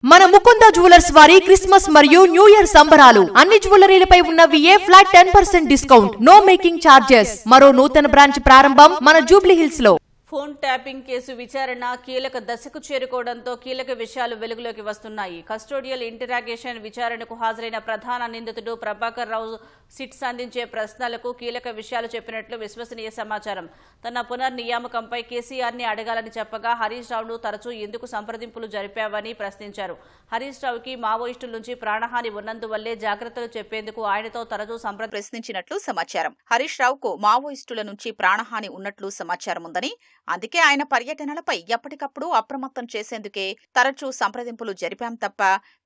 మన ముకుంద జ్యువెలర్స్ వారి క్రిస్మస్ మరియు న్యూ ఇయర్ సంబరాలు అన్ని జ్యువెలరీలపై ఉన్న VA flat 10% discount, no making charges. మరో నూతన బ్రాంచ్ ప్రారంభం మన జూబ్లీ హిల్స్ లో. ఫోన్ ట్యాపింగ్ కేసు విచారణ కీలక దశకు చేరుకోవడంతో కీలక విషయాలు వెలుగులోకి వస్తున్నాయి. కస్టోడియల్ ఇంటరాగేషన్ విచారణకు హాజరైన ప్రధాన నిందితుడు ప్రభాకర్ రావు సిట్స్ అందించే ప్రశ్నలకు కీలక విషయాలు చెప్పినట్లు విశ్వసనీయ సమాచారం. తన పునర్నియామకంపై కేసీఆర్ని అడగాలని చెప్పగా హరీష్ రావును తరచూ ఎందుకు సంప్రదింపులు జరిపావని ప్రశ్నించారు. హరీష్ రావుకి మావోయిస్టుల నుంచి ప్రాణహాని ఉన్నందువల్లే జాగ్రత్తలు చెప్పేందుకు ఆయనతో తరచూ ప్రశ్నించినట్లు సమాచారం. హరీష్ రావుకు మావోయిస్టుల నుంచి ప్రాణహాని ఉన్నట్లు సమాచారం ఉందని, అందుకే ఆయన పర్యటనలపై ఎప్పటికప్పుడు అప్రమత్తం చేసేందుకే తరచూ సంప్రదింపులు జరిపాం తప్ప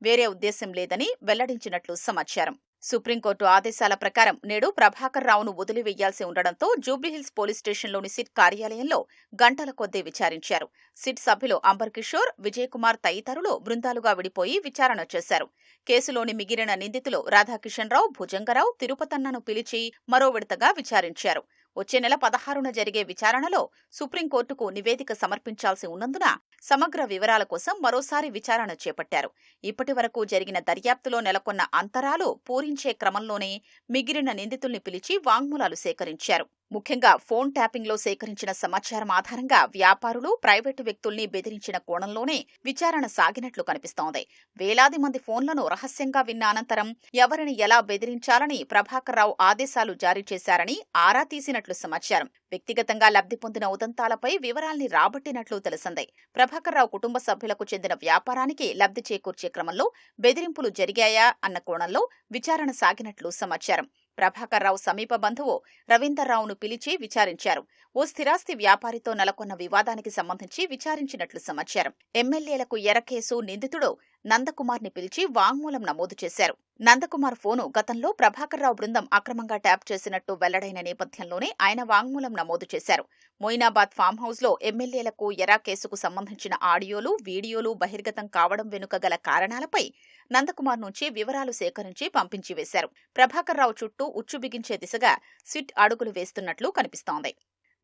వేరే ఉద్దేశం లేదని వెల్లడించినట్లు సమాచారం. సుప్రీంకోర్టు ఆదేశాల ప్రకారం నేడు ప్రభాకర్ రావును వదిలివేయాల్సి ఉండడంతో జూబ్లీహిల్స్ పోలీస్ స్టేషన్లోని సిట్ కార్యాలయంలో గంటల కొద్దీ విచారించారు. సిట్ సభ్యులు అంబర్ కిషోర్, విజయ్ కుమార్ తదితరులు బృందాలుగా విడిపోయి విచారణ చేశారు. కేసులోని మిగిలిన నిందితులు రాధాకిషన్ రావు, భుజంగరావు, తిరుపతన్నను పిలిచి మరో విడతగా విచారించారు. వచ్చే నెల 16న జరిగే విచారణలో సుప్రీంకోర్టుకు నివేదిక సమర్పించాల్సి ఉన్నందున సమగ్ర వివరాల కోసం మరోసారి విచారణ చేపట్టారు. ఇప్పటి వరకు జరిగిన దర్యాప్తులో నెలకొన్న అంతరాలు పూరించే క్రమంలోనే మిగిలిన నిందితుల్ని పిలిచి వాంగ్మూలాలు సేకరించారు. ముఖ్యంగా ఫోన్ ట్యాపింగ్లో సేకరించిన సమాచారం ఆధారంగా వ్యాపారులు, ప్రైవేటు వ్యక్తుల్ని బెదిరించిన కోణంలోనే విచారణ సాగినట్లు కనిపిస్తోంది. వేలాది మంది ఫోన్లను రహస్యంగా విన్న అనంతరం ఎవరిని ఎలా బెదిరించాలని ప్రభాకర్ రావు ఆదేశాలు జారీ చేశారని ఆరా తీసినట్లు సమాచారం. వ్యక్తిగతంగా లబ్ధి పొందిన ఉదంతాలపై వివరాల్ని రాబట్టినట్లు తెలిసింది. ప్రభాకర్ రావు కుటుంబ సభ్యులకు చెందిన వ్యాపారానికి లబ్ధి చేకూర్చే క్రమంలో బెదిరింపులు జరిగాయా అన్న కోణంలో విచారణ సాగినట్లు సమాచారం. ప్రభాకర్ రావు సమీప బంధువు రవీందర్ రావును పిలిచి విచారించారు. ఓ స్థిరాస్తి వ్యాపారితో నెలకొన్న వివాదానికి సంబంధించి విచారించినట్లు సమాచారం. ఎమ్మెల్యేలకు ఎరకేసు నిందితుడు నందకుమార్ని పిలిచి వాంగ్మూలం నమోదు చేశారు. నందకుమార్ ఫోను గతంలో ప్రభాకర్ రావు బృందం అక్రమంగా ట్యాప్ చేసినట్టు వెల్లడైన నేపథ్యంలోనే ఆయన వాంగ్మూలం నమోదు చేశారు. మొయినాబాద్ ఫామ్ హౌస్ లో ఎమ్మెల్యేలకు ఎరా కేసుకు సంబంధించిన ఆడియోలు, వీడియోలు బహిర్గతం కావడం వెనుక గల కారణాలపై నందకుమార్ నుంచి వివరాలు సేకరించి పంపించి వేశారు. ప్రభాకర్ రావు చుట్టూ ఉచ్చు బిగించే దిశగా సిట్ అడుగులు వేస్తున్నట్లు కనిపిస్తోంది.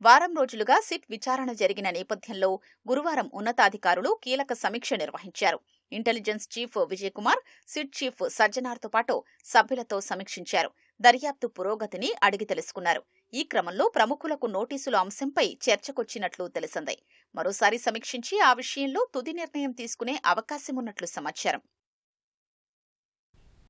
వారం రోజులుగా సిట్ విచారణ జరిగిన నేపథ్యంలో గురువారం ఉన్నతాధికారులు కీలక సమీక్ష నిర్వహించారు. Intelligence chief Vijay Kumar, SIT chief సజ్జనార్తో పాటు సభ్యులతో సమీక్షించారు. దర్యాప్తు పురోగతిని అడిగి తెలుసుకున్నారు. ఈ క్రమంలో ప్రముఖులకు నోటీసుల అంశంపై చర్చకొచ్చినట్లు తెలిసింది. మరోసారి సమీక్షించి ఆ విషయంలో తుది నిర్ణయం తీసుకునే అవకాశమున్నట్లు సమాచారం.